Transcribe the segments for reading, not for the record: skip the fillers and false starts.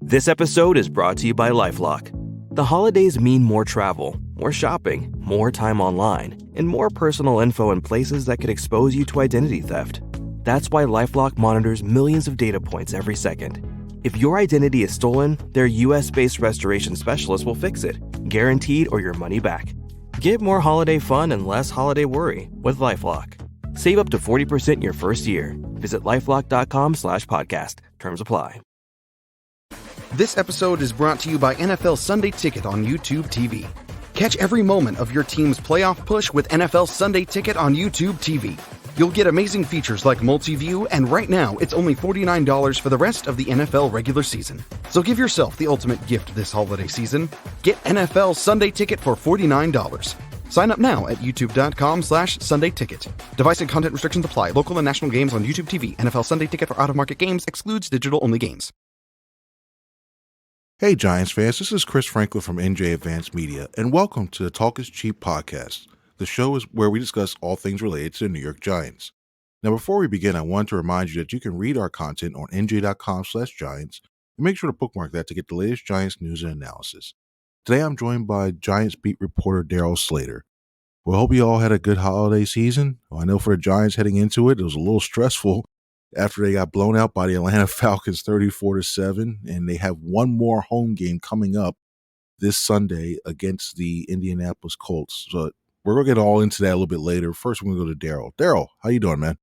This episode is brought to you by LifeLock. The holidays mean more travel, more shopping, more time online, and more personal info in places that could expose you to identity theft. That's why LifeLock monitors millions of data points every second. If your identity is stolen, their US-based restoration specialist will fix it, guaranteed or your money back. Get more holiday fun and less holiday worry with LifeLock. Save up to 40% your first year. Visit LifeLock.com/podcast. Terms apply. This episode is brought to you by NFL Sunday Ticket on YouTube TV. Catch every moment of your team's playoff push with NFL Sunday Ticket on YouTube TV. You'll get amazing features like multi-view, and right now, it's only $49 for the rest of the NFL regular season. So give yourself the ultimate gift this holiday season. Get NFL Sunday Ticket for $49. Sign up now at youtube.com/Sunday Ticket. Device and content restrictions apply. Local and national games on YouTube TV. NFL Sunday Ticket for out-of-market games excludes digital-only games. Hey Giants fans, this is Chris Franklin from NJ Advanced Media, and welcome to the Talk is Cheap podcast. The show is where we discuss all things related to the New York Giants. Now, before we begin, I want to remind you that you can read our content on NJ.com/Giants, and make sure to bookmark that to get the latest Giants news and analysis. Today, I'm joined by Giants beat reporter Darryl Slater. We hope you all had a good holiday season. Well, I know for the Giants heading into it, it was a little stressful after they got blown out by the Atlanta Falcons 34-7, and they have one more home game coming up this Sunday against the Indianapolis Colts. So we're going to get all into that a little bit later. First, we're going to go to Darryl. Darryl, how you doing, man?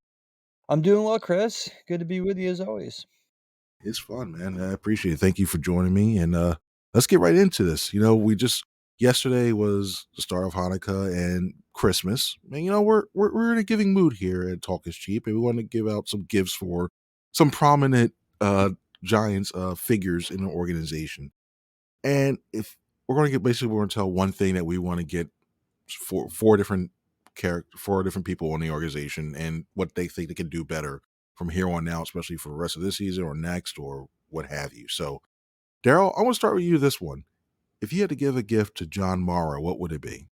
I'm doing well, Chris. Good to be with you as always. It's fun, man. I appreciate it. Thank you for joining me, and let's get right into this. Yesterday was the start of Hanukkah and Christmas. And, we're in a giving mood here at Talk is Cheap, and we want to give out some gifts for some prominent Giants figures in the organization. And if we're going to we're going to tell one thing that we want to get for four different people in the organization and what they think they can do better from here on out, especially for the rest of this season or next or what have you. So, Darryl, I want to start with you this one. If you had to give a gift to John Mara, what would it be?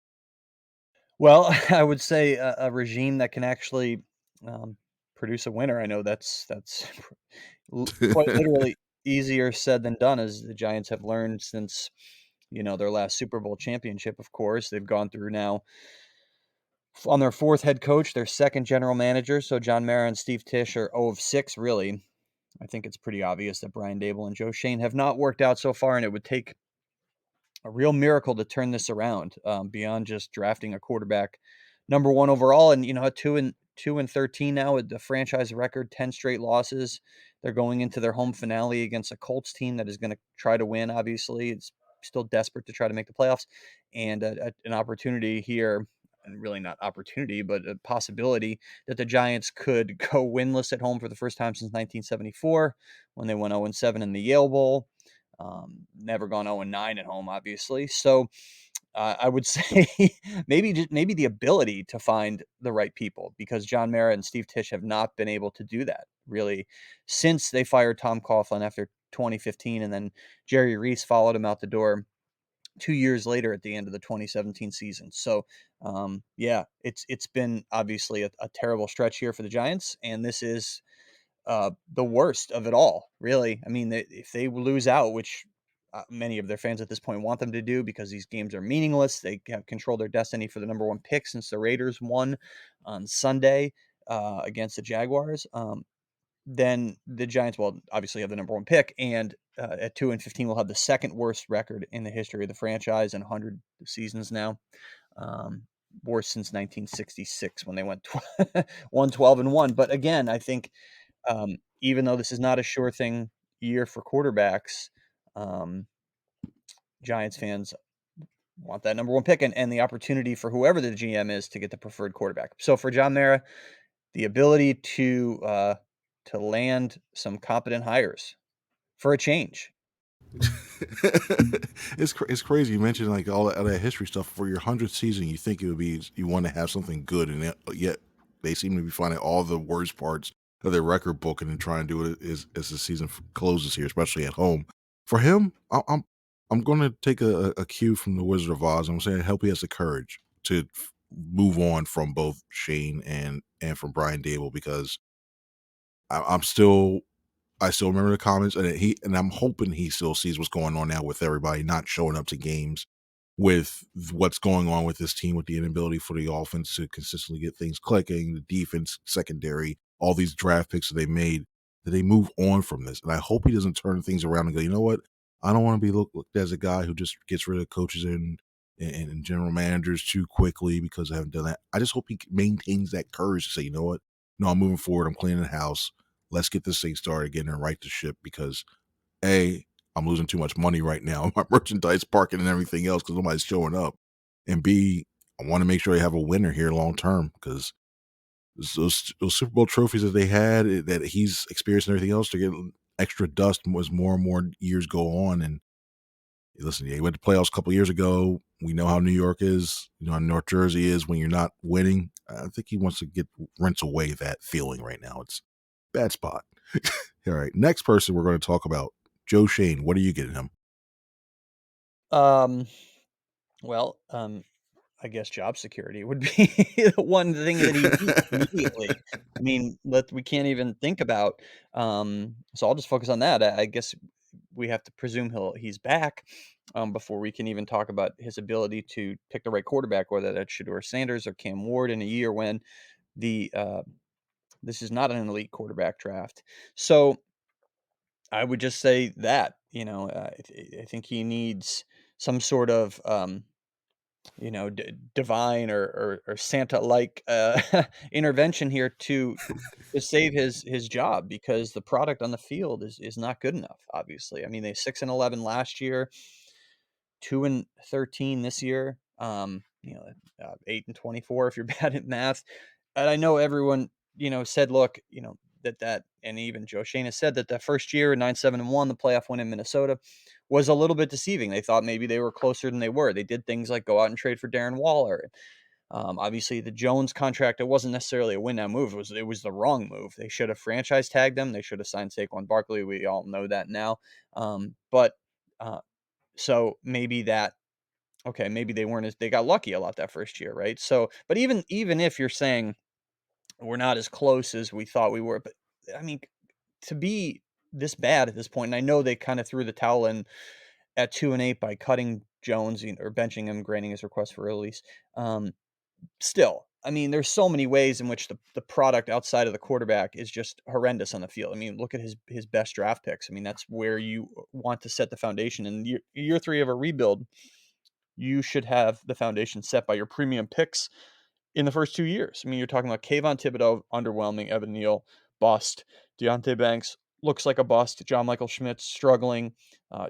Well, I would say a regime that can actually produce a winner. I know that's quite literally easier said than done, as the Giants have learned since their last Super Bowl championship. Of course, they've gone through now on their fourth head coach, their second general manager. So John Mara and Steve Tisch are 0 of 6, really. I think it's pretty obvious that Brian Daboll and Joe Schoen have not worked out so far, and it would take a real miracle to turn this around, beyond just drafting a quarterback number 1 overall. And at 2-13 now with the franchise record, 10 straight losses. They're going into their home finale against a Colts team that is going to try to win. Obviously, it's still desperate to try to make the playoffs, and an opportunity here, and really not opportunity, but a possibility that the Giants could go winless at home for the first time since 1974, when they went 0-7 in the Yale Bowl. Never gone 0-9 at home, obviously. So I would say maybe the ability to find the right people, because John Mara and Steve Tisch have not been able to do that really since they fired Tom Coughlin after 2015, and then Jerry Reese followed him out the door 2 years later at the end of the 2017 season. So it's been obviously a terrible stretch here for the Giants, and this is the worst of it all, really. I mean, if they lose out, which many of their fans at this point want them to do, because these games are meaningless, they have controlled their destiny for the number 1 pick since the Raiders won on Sunday against the Jaguars. Then the Giants will obviously have the number 1 pick, and at 2-15 will have the second worst record in the history of the franchise in 100 seasons now. Worst since 1966 when they went 1-12-1. But again, I think even though this is not a sure thing year for quarterbacks, Giants fans want that number 1 pick and the opportunity for whoever the GM is to get the preferred quarterback. So for John Mara, the ability to land some competent hires for a change. It's crazy. You mentioned like all that history stuff. For your 100th season, you think it would be, you want to have something good, and yet they seem to be finding all the worst parts of their record book and then trying to do it as the season closes here, especially at home. For him, I'm going to take a cue from the Wizard of Oz. I'm saying I hope he has the courage to move on from both Shane and from Brian Daboll, because I'm still I still remember the comments, and I'm hoping he still sees what's going on now with everybody not showing up to games, with what's going on with this team, with the inability for the offense to consistently get things clicking, the defense, secondary, all these draft picks that they made, that they move on from this. And I hope he doesn't turn things around and go, you know what? I don't want to be looked as a guy who just gets rid of coaches and general managers too quickly because I haven't done that. I just hope he maintains that courage to say, you know what? No, I'm moving forward. I'm cleaning the house. Let's get this thing started again and right the ship, because A, I'm losing too much money right now, my merchandise, parking, and everything else, because nobody's showing up. And B, I want to make sure they have a winner here long term, because those Super Bowl trophies that they had, that he's experienced and everything else, to get extra dust as more and more years go on. And listen, he went to playoffs a couple years ago. We know how New York is, how North Jersey is when you're not winning. I think he wants to rinse away that feeling right now. It's a bad spot. All right, next person we're going to talk about, Joe Shane. What are you getting him? Um, well, I guess job security would be the one thing that he needs immediately. I mean, we can't even think about, so I'll just focus on that. I guess we have to presume he's back, before we can even talk about his ability to pick the right quarterback, whether that's Shedeur Sanders or Cam Ward, in a year when the this is not an elite quarterback draft. So I would just say that, I think he needs some sort of, divine or Santa like intervention here to save his job, because the product on the field is not good enough. Obviously, I mean, they 6-11 last year, 2-13 this year. 8-24 if you're bad at math. And I know everyone, said, look, that, and even Joe Shane has said that first year, 9-7-1, the playoff win in Minnesota, was a little bit deceiving. They thought maybe they were closer than they were. They did things like go out and trade for Darren Waller. Obviously, the Jones contract, it wasn't necessarily a win now move. It was the wrong move. They should have franchise tagged them. They should have signed Saquon Barkley. We all know that now. But uh, so maybe that, okay, maybe they got lucky a lot that first year, right? So, but even if you're saying we're not as close as we thought we were, but I mean, to be this bad at this point, and I know they kind of threw the towel in at 2-8 by cutting Jones, or benching him, granting his request for release. Um, Still, I mean, there's so many ways in which the product outside of the quarterback is just horrendous on the field. I mean, look at his best draft picks. I mean, that's where you want to set the foundation. In year three of a rebuild, you should have the foundation set by your premium picks in the first 2 years. I mean, you're talking about Kayvon Thibodeau, underwhelming. Evan Neal, bust. Deontay Banks looks like a bust. John Michael Schmitz, struggling.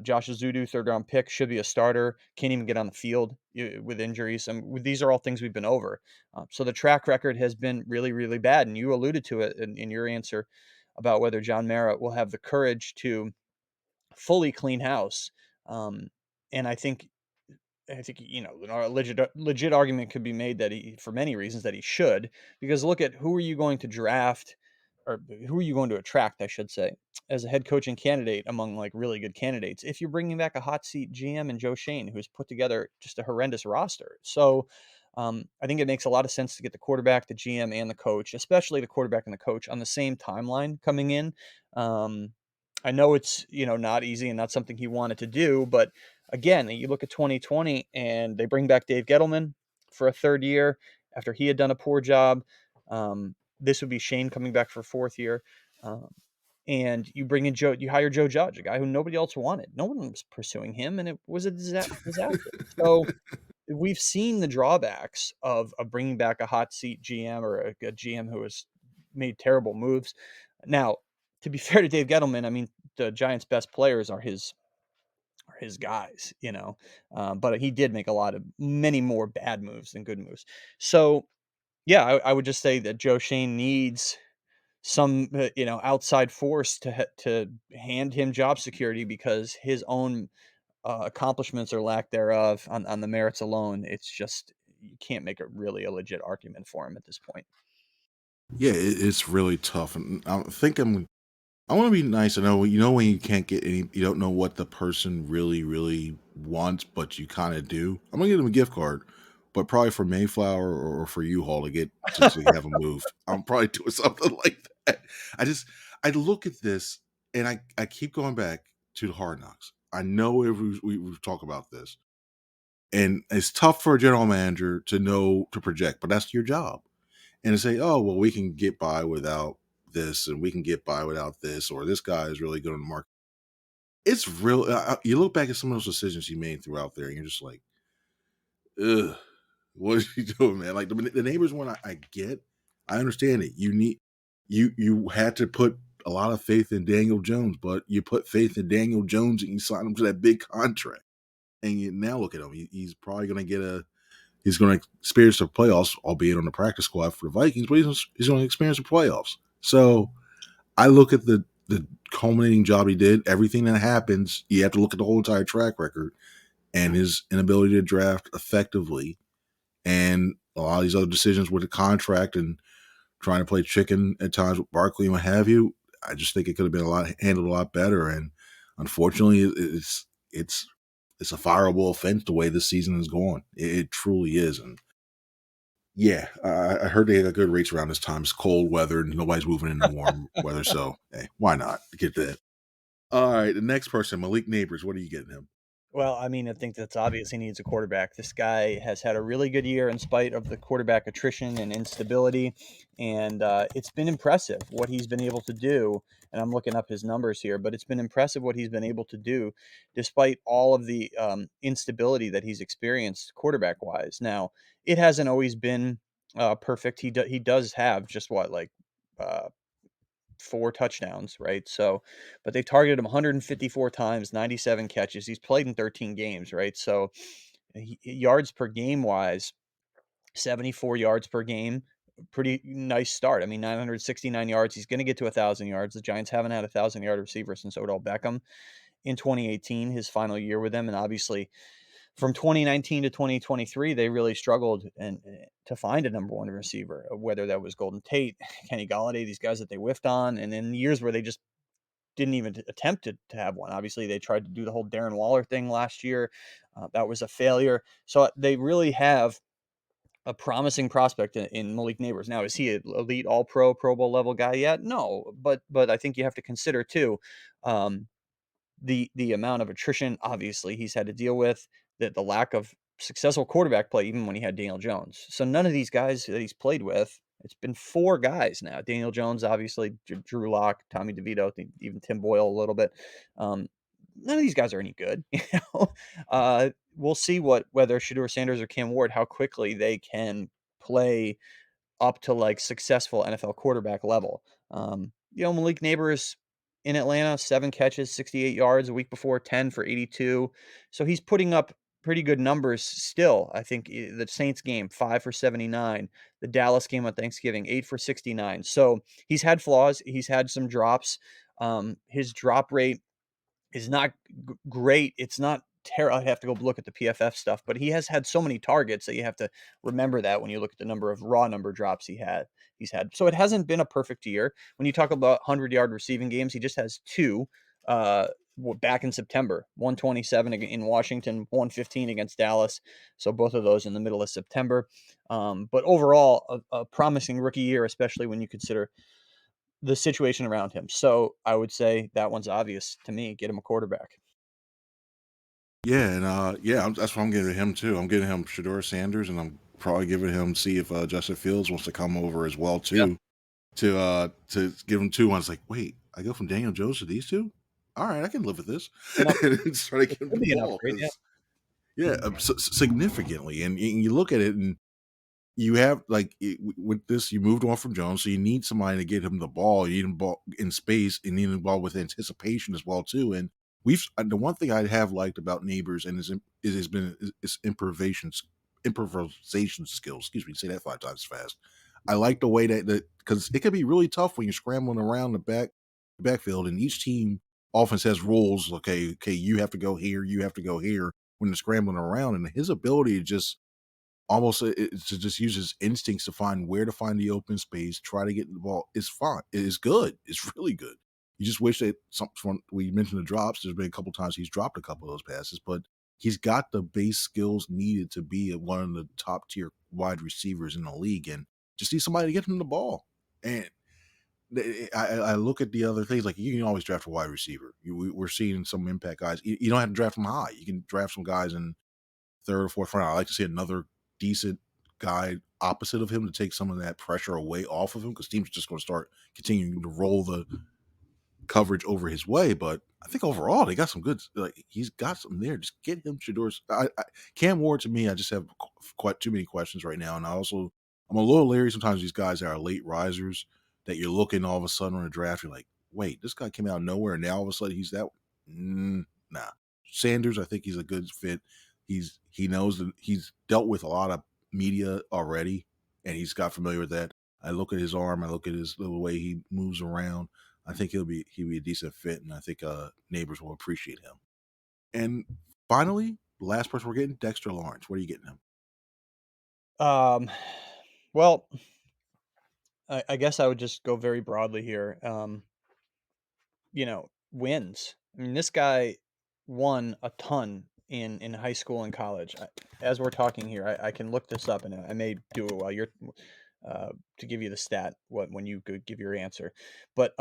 Josh Azudu, third-round pick, should be a starter. Can't even get on the field with injuries. These are all things we've been over. So the track record has been really, really bad. And you alluded to it in your answer about whether John Mara will have the courage to fully clean house. Um, and I think, a legit argument could be made that for many reasons, that he should, because look at who are you going to draft, or who are you going to attract, I should say, as a head coaching candidate among like really good candidates, if you're bringing back a hot seat GM and Joe Shane, who's put together just a horrendous roster. So I think it makes a lot of sense to get the quarterback, the GM, and the coach, especially the quarterback and the coach, on the same timeline coming in. Um, I know it's, not easy and not something he wanted to do, but again, you look at 2020 and they bring back Dave Gettleman for a third year after he had done a poor job. This would be Shane coming back for a fourth year. Um, and you hire Joe Judge, a guy who nobody else wanted. No one was pursuing him, and it was a disaster. So we've seen the drawbacks of bringing back a hot seat GM, or a GM who has made terrible moves. Now, to be fair to Dave Gettleman, I mean, the Giants' best players are his guys, but he did make many more bad moves than good moves. So, yeah, I would just say that Joe Shane needs some, outside force to hand him job security, because his own accomplishments or lack thereof on the merits alone, it's just, you can't make a legit argument for him at this point. Yeah, it's really tough, and I think I want to be nice. I know, when you can't get any, you don't know what the person really, really wants, but you kind of do. I'm gonna get them a gift card, but probably for Mayflower or for U-Haul to get to have them moved. I'm probably doing something like that. I look at this. and I keep going back to the Hard Knocks. I know we've talked about this, and it's tough for a general manager to know to project, but that's your job. And to say, oh well, we can get by without this, and we can get by without this, or this guy is really good on the market. It's real. You look back at some of those decisions he made throughout there, and you're just like, ugh, what are you doing, man? Like the neighbors one, I get, I understand it. You had to put a lot of faith in Daniel Jones, but you put faith in Daniel Jones and you signed him to that big contract. And you now look at him. He's probably going to he's going to experience the playoffs, albeit on the practice squad for the Vikings, but he's going to experience the playoffs. So I look at the culminating job he did. Everything that happens, you have to look at the whole entire track record and his inability to draft effectively, and a lot of these other decisions with the contract and trying to play chicken at times with Barkley and what have you. I just think it could have been handled a lot better. And unfortunately, it's a fireable offense the way this season is going. It truly is. And yeah, I heard they got good rates around this time. It's cold weather and nobody's moving into warm weather. So hey, why not get that? All right, the next person, Malik Neighbors. What are you getting him? Well, I mean, I think that's obvious. He needs a quarterback. This guy has had a really good year in spite of the quarterback attrition and instability, and it's been impressive what he's been able to do. And I'm looking up his numbers here, but it's been impressive what he's been able to do despite all of the instability that he's experienced quarterback-wise. Now, it hasn't always been perfect. He does have just what, like, uh, 4 touchdowns, right? So, but they targeted him 154 times, 97 catches. He's played in 13 games, right? So, yards per game wise, 74 yards per game. Pretty nice start. I mean, 969 yards. He's going to get to 1,000 yards. The Giants haven't had a 1,000-yard receiver since Odell Beckham in 2018, his final year with them. And obviously, from 2019 to 2023, they really struggled and to find a number one receiver, whether that was Golden Tate, Kenny Galladay, these guys that they whiffed on, and in years where they just didn't even attempt to have one. Obviously, they tried to do the whole Darren Waller thing last year. That was a failure. So they really have a promising prospect in Malik Neighbors. Now, is he an elite All Pro, Pro Bowl level guy yet? No, but I think you have to consider too. Um, the amount of attrition obviously he's had to deal with, the lack of successful quarterback play even when he had Daniel Jones. So none of these guys that he's played with, it's been 4 guys now. Daniel Jones, obviously, Drew Lock, Tommy DeVito, even Tim Boyle a little bit. None of these guys are any good. We'll see whether Shedeur Sanders or Cam Ward, how quickly they can play up to like successful NFL quarterback level. Malik Neighbors in Atlanta, 7 catches, 68 yards. A week before, 10 for 82. So he's putting up pretty good numbers still. I think the Saints game, 5 for 79. The Dallas game on Thanksgiving, 8 for 69. So he's had flaws. He's had some drops. His drop rate is not great. It's not terrible. I'd have to go look at the PFF stuff, but he has had so many targets that you have to remember that when you look at the number of raw number drops he's had. So it hasn't been a perfect year. When you talk about 100-yard receiving games, he just has 2 back in September, 127 in Washington, 115 against Dallas. So both of those in the middle of September. But overall, a promising rookie year, especially when you consider the situation around him. So I would say that one's obvious to me. Get him a quarterback. Yeah, and that's what I'm giving him too. I'm giving him Shedeur Sanders, and I'm probably giving him see if Justin Fields wants to come over as well Yeah. too to give him 2 ones. Like, wait, I go from Daniel Jones to these 2. All right, I can live with this, and start to It give him could the be an ball upgrade, yeah. because significantly, and you look at it and you have like with this, you moved on from Jones, so you need somebody to get him the ball. You need him ball in space, and you need him ball with anticipation as well too. And the one thing I have liked about Neighbors and has been his improvisation skills. Excuse me, say that 5 times fast. I like the way that because it can be really tough when you're scrambling around the backfield, and each team offense has rules. Okay, you have to go here, you have to go here when they're scrambling around, and his ability to just almost to just use his instincts to find where to find the open space, try to get the ball is fine. It is good. It's really good. You just wish that we mentioned the drops. There's been a couple times he's dropped a couple of those passes, but he's got the base skills needed to be one of the top tier wide receivers in the league, and just need somebody to get him the ball. And I look at the other things, like you can always draft a wide receiver. We're seeing some impact guys. You don't have to draft them high. You can draft some guys in third or fourth round. I like to see another decent guy opposite of him to take some of that pressure away off of him, because teams are just going to start continuing to roll the coverage over his way. But I think overall they got some good. Like, he's got some there. Just get him Shador's. Cam Ward, to me, I just have quite too many questions right now, and I'm a little leery sometimes. These guys that are late risers that you're looking all of a sudden on a draft, you're like, wait, this guy came out of nowhere, and now all of a sudden he's that. Nah. Sanders, I think he's a good fit. He knows that he's dealt with a lot of media already, and he's got familiar with that. I look at his arm, I look at the way he moves around. I think he'll be a decent fit, and I think neighbors will appreciate him. And finally, the last person we're getting, Dexter Lawrence. What are you getting him? Well, I guess I would just go very broadly here. Wins. I mean, this guy won a ton in high school and college. As we're talking here, I can look this up, and I may do it while you're to give you the stat when you could give your answer. But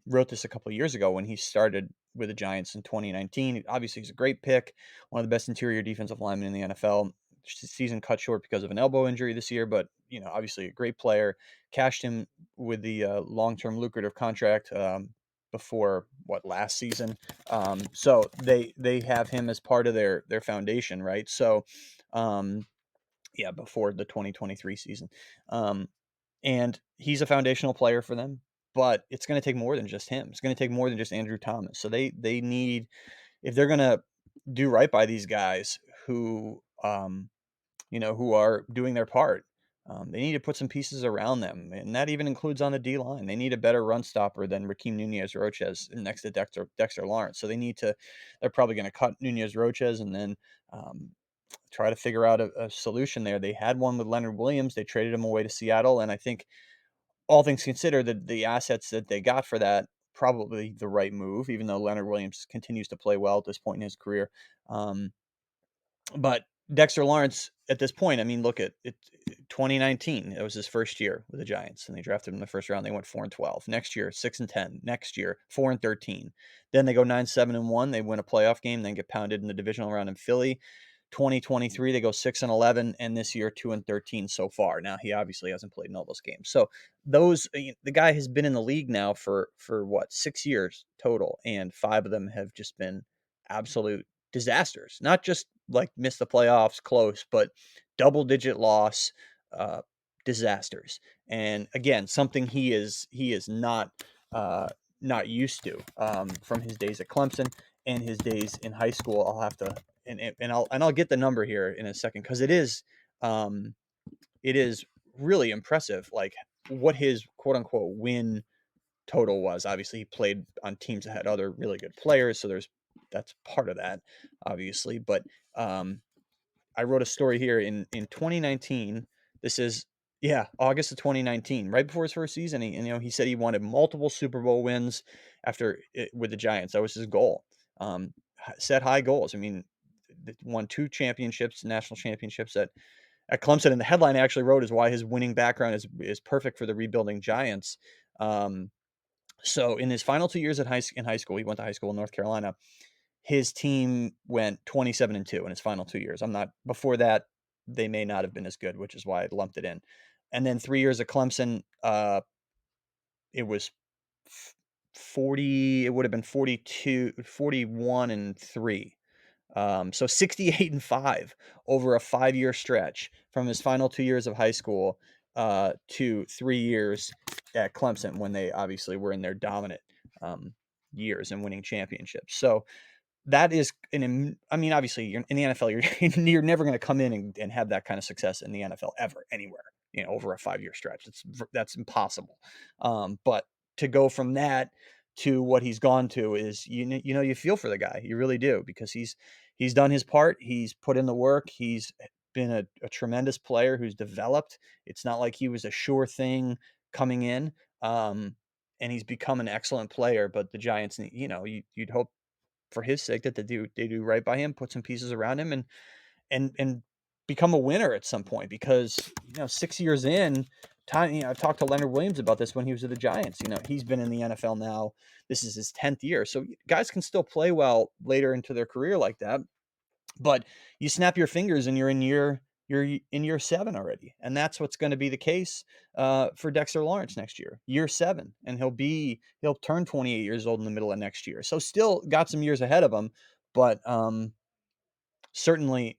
wrote this a couple of years ago when he started with the Giants in 2019. Obviously, he's a great pick, one of the best interior defensive linemen in the NFL. Season cut short because of an elbow injury this year, but obviously a great player. Cashed him with the long-term lucrative contract before last season. So they have him as part of their foundation, right? So yeah, before the 2023 season. And he's a foundational player for them, but it's going to take more than just him. It's going to take more than just Andrew Thomas. So they need, if they're going to do right by these guys who who are doing their part, they need to put some pieces around them, and that even includes on the D line. They need a better run stopper than Raheem Nunez-Roches next to Dexter Lawrence. So they're probably going to cut Nunez-Roches and then try to figure out a solution there. They had one with Leonard Williams. They traded him away to Seattle, and I think all things considered, the assets that they got for that, probably the right move, even though Leonard Williams continues to play well at this point in his career. But Dexter Lawrence at this point, I mean, look at it. 2019, it was his first year with the Giants, and they drafted him in the first round. They went 4-12. Next year, 6-10. Next year, 4-13. Then they go 9-7-1. They win a playoff game, then get pounded in the divisional round in Philly. 2023, they go 6-11, and this year 2-13 so far. Now, he obviously hasn't played in all those games. So the guy has been in the league now for what, 6 years total, and 5 of them have just been absolute disasters. Not just like miss the playoffs close, but double-digit loss disasters. And again, something he is not used to from his days at Clemson and his days in high school. I'll have to I'll get the number here in a second, because it is really impressive, like what his quote unquote win total was. Obviously, he played on teams that had other really good players, so that's part of that, obviously. But I wrote a story here in 2019. This is August of 2019, right before his first season. He said he wanted multiple Super Bowl wins with the Giants. That was his goal. Set high goals. I mean, won 2 championships, national championships at Clemson. And the headline I actually wrote is why his winning background is perfect for the rebuilding Giants. So in his final 2 years in high school, he went to high school in North Carolina. His team went 27-2 in his final 2 years. Before that, they may not have been as good, which is why I lumped it in. And then 3 years at Clemson, it was 40, it would have been 42, 41-3. So 68-5 over a 5-year stretch from his final 2 years of high school to 3 years at Clemson, when they obviously were in their dominant years and winning championships. So that is obviously you're in the NFL, you're never going to come in and have that kind of success in the NFL ever, anywhere, over a 5-year stretch. That's impossible. But to go from that to what he's gone to is, you feel for the guy. You really do, because he's done his part. He's put in the work. He's been a tremendous player who's developed. It's not like he was a sure thing coming in. And he's become an excellent player, but the Giants, you'd hope for his sake that they do right by him, put some pieces around him, and become a winner at some point, because 6 years in, I've talked to Leonard Williams about this when he was with the Giants. He's been in the NFL now. This is his 10th year. So guys can still play well later into their career like that. But you snap your fingers and you're in year 7 already. And that's what's going to be the case for Dexter Lawrence next year, year 7. And he'll turn 28 years old in the middle of next year. So still got some years ahead of him, but certainly,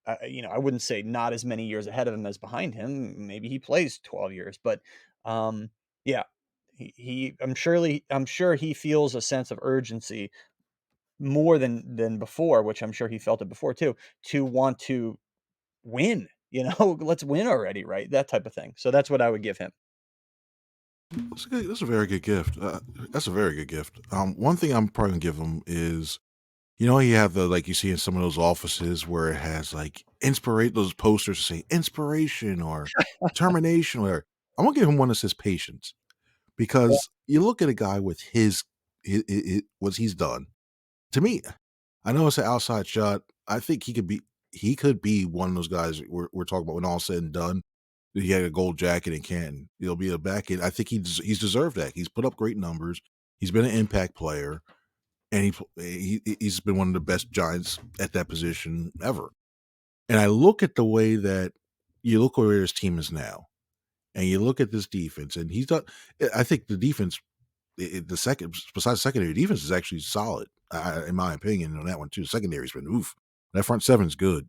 I wouldn't say not as many years ahead of him as behind him. Maybe he plays 12 years, but yeah, I'm sure he feels a sense of urgency more than before, which I'm sure he felt it before too, to want to win. Let's win already, right? That type of thing. So that's what I would give him. That's a very good gift. That's a very good gift. One thing I'm probably gonna give him is, you have the like you see in some of those offices where it has like inspirate those posters to say inspiration or determination. Or I'm gonna give him one that says patience, Yeah. because you look at a guy with what he's done. To me, I know it's an outside shot. I think he could be one of those guys we're talking about when all said and done. He had a gold jacket in Canton. He'll be a back end. I think he's deserved that. He's put up great numbers. He's been an impact player, and he's been one of the best Giants at that position ever. And I look at the way that you look where his team is now, and you look at this defense, and he's done. I think the defense, the second besides secondary defense, is actually solid. In my opinion, on that one too. Secondary's been oof. That front seven's good,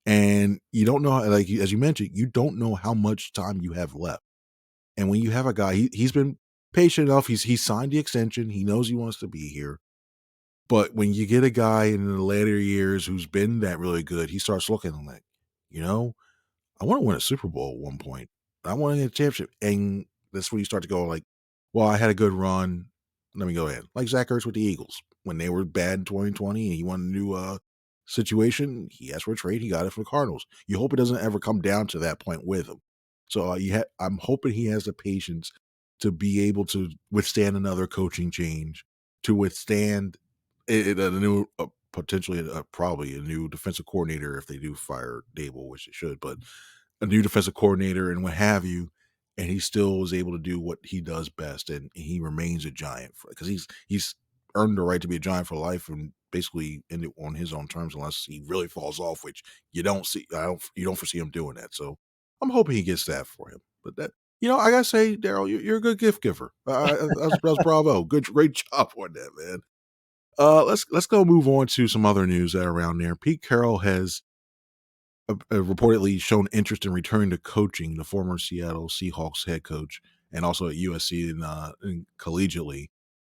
and you don't know, like as you mentioned, you don't know how much time you have left. And when you have a guy, he's been patient enough. He's signed the extension. He knows he wants to be here. But when you get a guy in the later years who's been that really good, he starts looking like, you know, I want to win a Super Bowl at one point. I want to get a championship. And that's when you start to go like, well, I had a good run. Let me go ahead. Like Zach Ertz with the Eagles. When they were bad in 2020 and he wanted a new situation, he asked for a trade. He got it for the Cardinals. You hope it doesn't ever come down to that point with him. So I'm hoping he has the patience to be able to withstand another coaching change, to withstand a new, potentially, probably a new defensive coordinator if they do fire Dable, which they should, but a new defensive coordinator and what have you, and he still is able to do what he does best, and he remains a Giant because he's earned the right to be a Giant for life, and basically end it on his own terms, unless he really falls off, which you don't foresee him doing that. So I'm hoping he gets that for him. But I gotta say, Darryl, you're a good gift giver. That's bravo, great job on that, man. Let's go move on to some other news that are around there. Pete Carroll has reportedly shown interest in returning to coaching, the former Seattle Seahawks head coach, and also at USC and collegiately.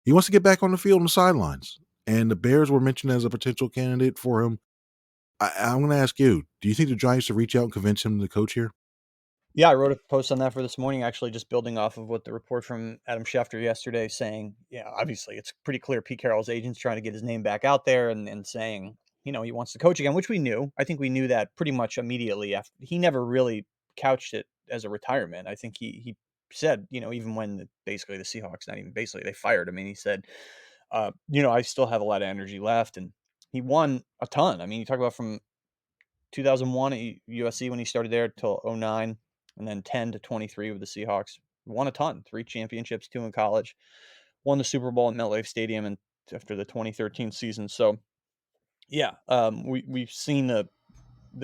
He wants to get back on the field and the sidelines, and the Bears were mentioned as a potential candidate for him. I'm going to ask you: do you think the Giants should reach out and convince him to coach here? Yeah, I wrote a post on that for this morning, actually, just building off of what the report from Adam Schefter yesterday saying. Yeah, obviously, it's pretty clear Pete Carroll's agent's trying to get his name back out there and saying, he wants to coach again, which we knew. I think we knew that pretty much immediately after. He never really couched it as a retirement. I think he said, even when basically the Seahawks, not even basically, they fired him, and he said, I still have a lot of energy left, and he won a ton. I mean, you talk about from 2001 at USC when he started there till '09, and then 10 to 23 with the Seahawks. Won a ton, 3 championships, 2 in college. Won the Super Bowl at MetLife Stadium and after the 2013 season. So yeah, we've seen the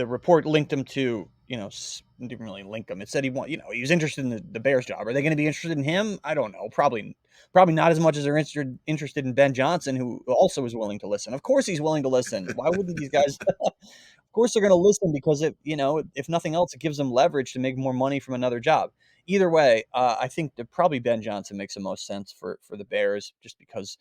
report linked him to, didn't really link him. It said he was interested in the Bears job. Are they going to be interested in him? I don't know. Probably not as much as they're interested in Ben Johnson, who also is willing to listen. Of course, he's willing to listen. Why wouldn't these guys? Of course, they're going to listen because if nothing else, it gives them leverage to make more money from another job. Either way, I think that probably Ben Johnson makes the most sense for the Bears, just because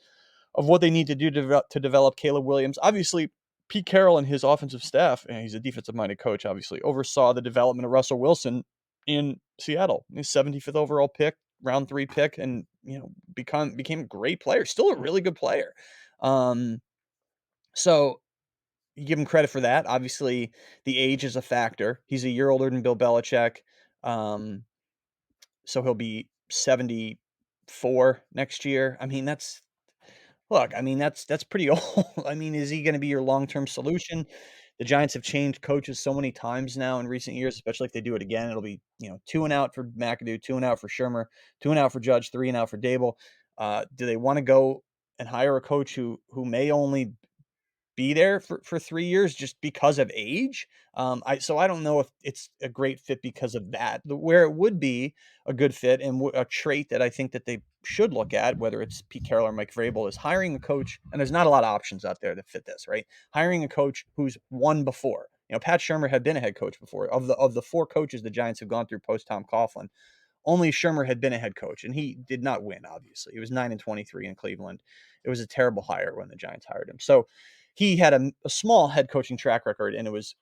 of what they need to do to develop Caleb Williams. Obviously, Pete Carroll and his offensive staff, and he's a defensive-minded coach, obviously, oversaw the development of Russell Wilson in Seattle. His 75th overall pick, round 3 pick, and became a great player. Still a really good player. So you give him credit for that. Obviously, the age is a factor. He's a year older than Bill Belichick. Um, so he'll be 74 next year. I mean, that's pretty old. I mean, is he going to be your long-term solution? The Giants have changed coaches so many times now in recent years, especially if they do it again. It'll be, 2 and out for McAdoo, 2 and out for Shermer, 2 and out for Judge, 3 and out for Dable. Do they want to go and hire a coach who may only be there for 3 years just because of age? I don't know if it's a great fit because of that. Where it would be a good fit and a trait that I think that they should look at, whether it's Pete Carroll or Mike Vrabel, is hiring a coach, and there's not a lot of options out there that fit this, right? Hiring a coach who's won before. Pat Shermer had been a head coach before. Of the 4 coaches the Giants have gone through post Tom Coughlin, only Shermer had been a head coach, and he did not win, obviously. He was 9-23 in Cleveland. It was a terrible hire when the Giants hired him. So he had a small head coaching track record, and it was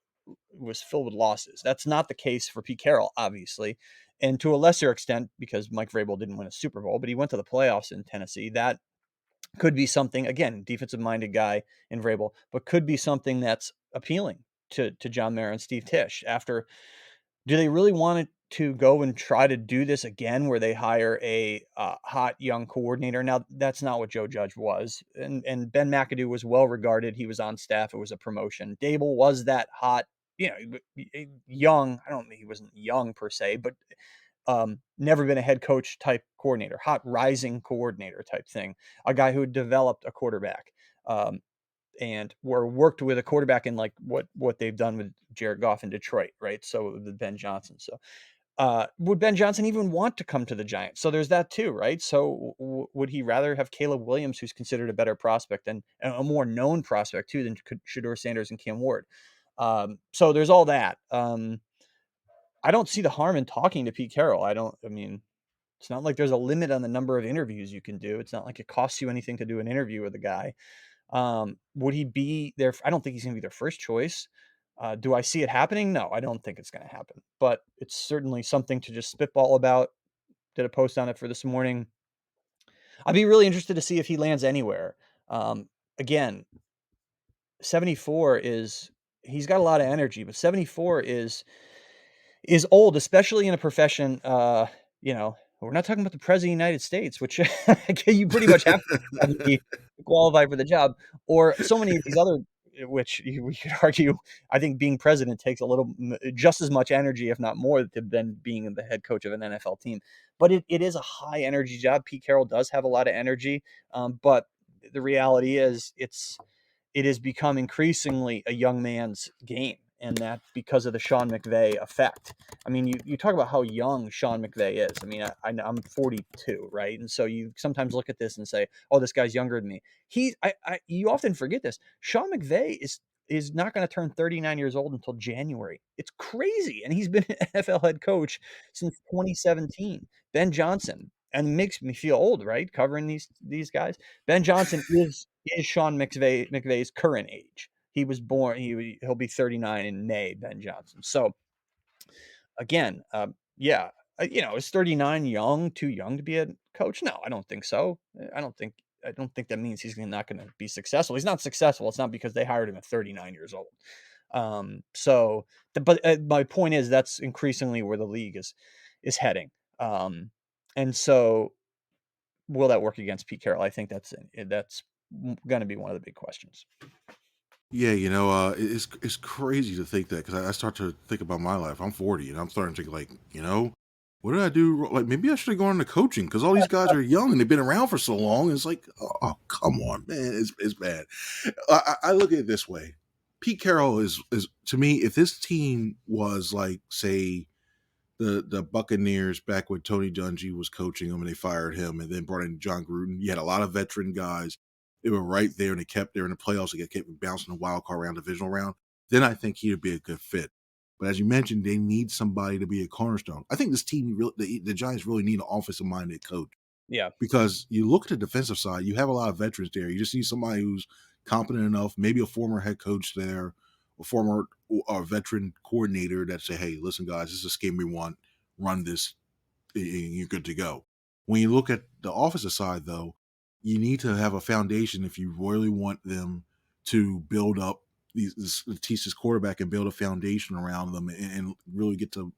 filled with losses. That's not the case for Pete Carroll, obviously. And to a lesser extent, because Mike Vrabel didn't win a Super Bowl, but he went to the playoffs in Tennessee. That could be something, again, defensive-minded guy in Vrabel, but could be something that's appealing to John Mara and Steve Tisch. Do they really want to go and try to do this again where they hire a hot young coordinator? Now, that's not what Joe Judge was. And Ben McAdoo was well regarded. He was on staff. It was a promotion. Dable was that hot, young. I don't mean he wasn't young per se, but never been a head coach type coordinator, hot rising coordinator type thing, a guy who had developed a quarterback. And worked with a quarterback in like what they've done with Jared Goff in Detroit, right? So with Ben Johnson. So would Ben Johnson even want to come to the Giants? So there's that too, right? So would he rather have Caleb Williams, who's considered a better prospect and a more known prospect too than Shedeur Sanders and Cam Ward? So there's all that. I don't see the harm in talking to Pete Carroll. I mean, it's not like there's a limit on the number of interviews you can do. It's not like it costs you anything to do an interview with a guy. Would he be there? I don't think he's going to be their first choice. Do I see it happening? No, I don't think it's going to happen, but it's certainly something to just spitball about. Did a post on it for this morning. I'd be really interested to see if he lands anywhere. Again, 74 he's got a lot of energy, but 74 is old, especially in a profession, we're not talking about the president of the United States, which you pretty much have to be to qualify for the job, or so many of these other, which we could argue, I think being president takes a little, just as much energy, if not more, than being the head coach of an NFL team. But it is a high energy job. Pete Carroll does have a lot of energy, but the reality is it has become increasingly a young man's game, and that because of the Sean McVay effect. I mean, you talk about how young Sean McVay is. I mean, I'm 42, right? And so you sometimes look at this and say, "Oh, this guy's younger than me." You often forget this. Sean McVay is not going to turn 39 years old until January. It's crazy, and he's been an NFL head coach since 2017. Ben Johnson, and it makes me feel old, right? Covering these guys. Ben Johnson is Sean McVay's current age. He was born. He'll be 39 in May. Ben Johnson. So again, yeah, is 39 too young to be a coach? No, I don't think so. I don't think that means he's not going to be successful. He's not successful. It's not because they hired him at 39 years old. My point is that's increasingly where the league is heading. And so will that work against Pete Carroll? I think that's going to be one of the big questions. Yeah, it's crazy to think that because I start to think about my life. I'm 40 and I'm starting to think like, what did I do? Like maybe I should have gone into coaching because all these guys are young and they've been around for so long. And it's like, oh, come on, man, it's bad. I look at it this way: Pete Carroll is to me, if this team was like, say, the Buccaneers back when Tony Dungy was coaching them and they fired him and then brought in John Gruden. You had a lot of veteran guys. They were right there and they kept there in the playoffs. They kept bouncing the wild card round, divisional round. Then I think he would be a good fit. But as you mentioned, they need somebody to be a cornerstone. I think this team, the Giants really need an offensive-minded coach. Yeah. Because you look at the defensive side, you have a lot of veterans there. You just need somebody who's competent enough, maybe a former head coach there, a former veteran coordinator that say, hey, listen, guys, this is a scheme we want. Run this, and you're good to go. When you look at the offensive side, though, you need to have a foundation if you really want them to build up teach this quarterback and build a foundation around them and really get to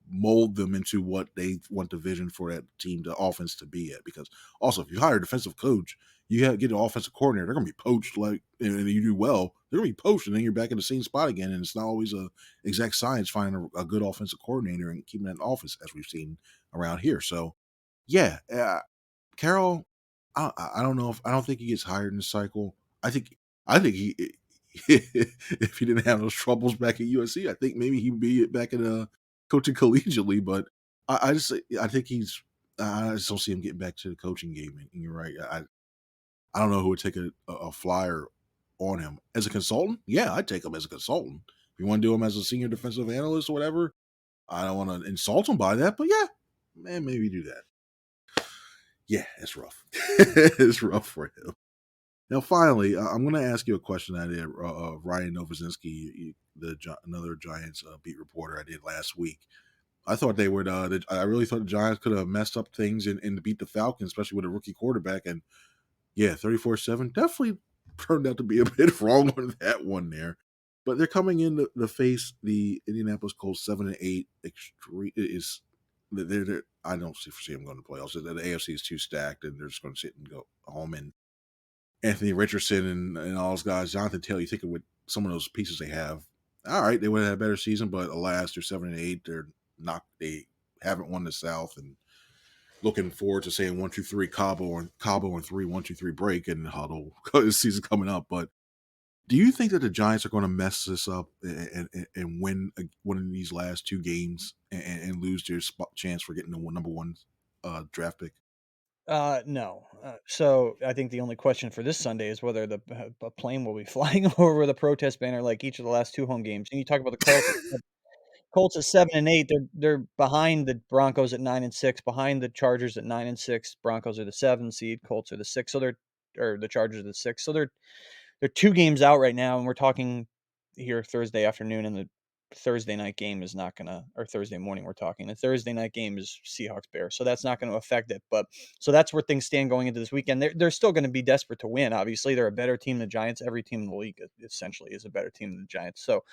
mold them into what they want the vision for that team, the offense to be at. Because also, if you hire a defensive coach, you have to get an offensive coordinator. They're going to be poached and you do well. they're gonna be poached, and then you're back in the same spot again. And it's not always a exact science finding a good offensive coordinator and keeping that in office, as we've seen around here. So, yeah, Carroll, I don't know I don't think he gets hired in the cycle. I think he if he didn't have those troubles back at USC, I think maybe he'd be back in coaching collegiately. But I think I just don't see him getting back to the coaching game. And you're right. I don't know who would take a flyer on him as a consultant. Yeah, I'd take him as a consultant. If you want to do him as a senior defensive analyst or whatever, I don't want to insult him by that. But yeah, man, maybe do that. Yeah, it's rough. It's rough for him. Now, finally, I'm going to ask you a question I did. Ryan Novozinski, another Giants beat reporter I did last week. I thought they would. I really thought the Giants could have messed up things and beat the Falcons, especially with a rookie quarterback. And yeah, 34-7 definitely turned out to be a bit wrong on that one there. But they're coming in to face the Indianapolis Colts 7-8. I don't foresee them going to playoffs. The AFC is too stacked, and they're just going to sit and go home. And Anthony Richardson and all those guys, Jonathan Taylor, you think of with some of those pieces they have, all right, they would have had a better season, but alas, they're 7-8. They haven't won the South, and looking forward to saying 1, 2, 3 Cabo and 3, 1, 2, 3 break and huddle this season coming up. But do you think that the Giants are going to mess this up and win one of these last two games and lose their chance for getting the number one draft pick? No. So I think the only question for this Sunday is whether a plane will be flying over the protest banner like each of the last two home games. And you talk about the Colts. Colts at 7-8. They're behind the Broncos at 9-6, behind the Chargers at 9-6. Broncos are the 7 seed. Colts are the 6. So the Chargers are the 6. So they're 2 games out right now, and we're talking here Thursday afternoon, and the Thursday night game is not gonna, or Thursday morning we're talking. The Thursday night game is Seahawks Bears, so that's not going to affect it. But so that's where things stand going into this weekend. They're still going to be desperate to win. Obviously, they're a better team than the Giants. Every team in the league essentially is a better team than the Giants. So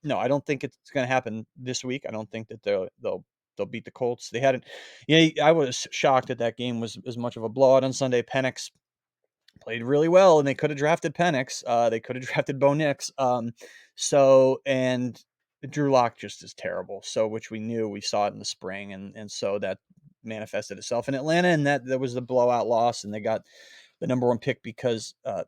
no, I don't think it's going to happen this week. I don't think that they'll beat the Colts. They hadn't. Yeah, I was shocked that game was as much of a blowout on Sunday. Penix played really well, and they could have drafted Penix. They could have drafted Bo Nix. And Drew Lock just is terrible. So, which we knew, we saw it in the spring, and so that manifested itself in Atlanta, and that was the blowout loss, and they got the number 1 pick because the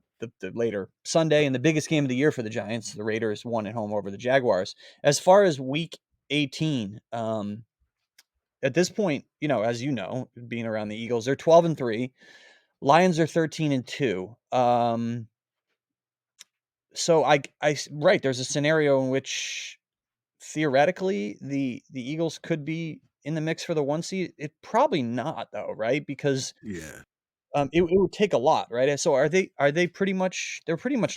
later Sunday and the biggest game of the year for the Giants, the Raiders won at home over the Jaguars. As far as Week 18, at this point, as you know, being around the Eagles, they're 12-3. Lions are 13-2. So right, there's a scenario in which theoretically the Eagles could be in the mix for the 1 seed. It probably not though, right? Because Yeah. it would take a lot, right? So they're pretty much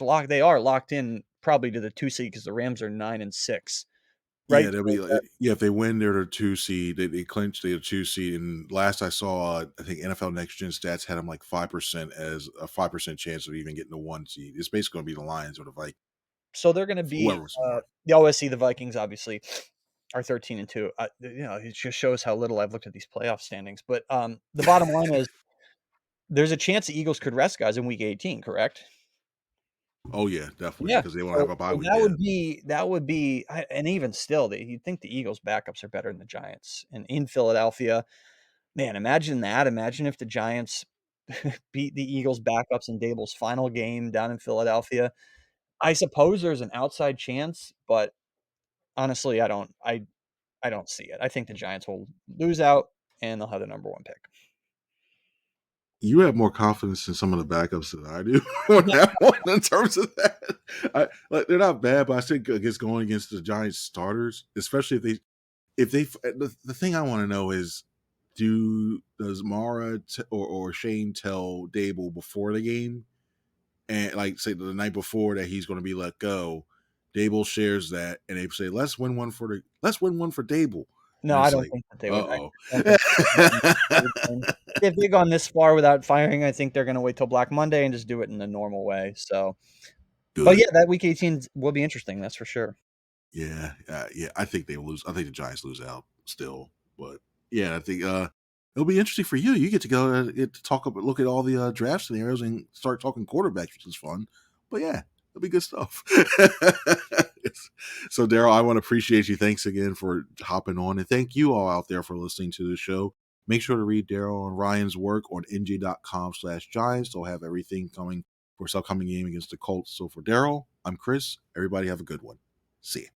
locked. They are locked in probably to the 2 seed because the Rams are 9-6, right? Yeah, they'll be yeah. If they win, they're the 2 seed. They clinch the 2 seed. And last I saw, I think NFL Next Gen Stats had them like 5% as a 5% chance of even getting the 1 seed. It's basically going to be the Lions or the Vikings, So they're going to be whoever's tomorrow. the OSC, the Vikings, obviously are 13-2. It just shows how little I've looked at these playoff standings. But the bottom line is, there's a chance the Eagles could rest guys in Week 18, correct? Oh yeah, definitely, Yeah. because they won't So have a bye so week that yet. would be, and even still, you'd think the Eagles' backups are better than the Giants. And in Philadelphia, man, imagine that. Imagine if the Giants beat the Eagles' backups in Dable's final game down in Philadelphia. I suppose there's an outside chance, but honestly, I don't see it. I think the Giants will lose out, and they'll have the number 1 pick. You have more confidence in some of the backups than I do on that one in terms of that. They're not bad, but I think against going against the Giants starters, especially if they the thing I want to know is, does Mara or Shane tell Dable before the game, and like say the night before that he's going to be let go? Dable shares that, and they say let's win one for Dable, No, and I it's don't like, think that they would. I uh-oh. don't think if they've gone this far without firing, I think they're gonna wait till Black Monday and just do it in the normal way. So, but Good. yeah, that Week 18 will be interesting. That's for sure. Yeah, yeah. I think they will lose. I think the Giants lose out still, but yeah, I think it'll be interesting for you. You get to go get to look at all the draft scenarios and start talking quarterbacks, which is fun. But yeah, That'll be good stuff. So, Darryl, I want to appreciate you. Thanks again for hopping on. And thank you all out there for listening to the show. Make sure to read Darryl and Ryan's work on NJ.com/Giants. They'll have everything coming for this upcoming game against the Colts. So, for Darryl, I'm Chris. Everybody have a good one. See you.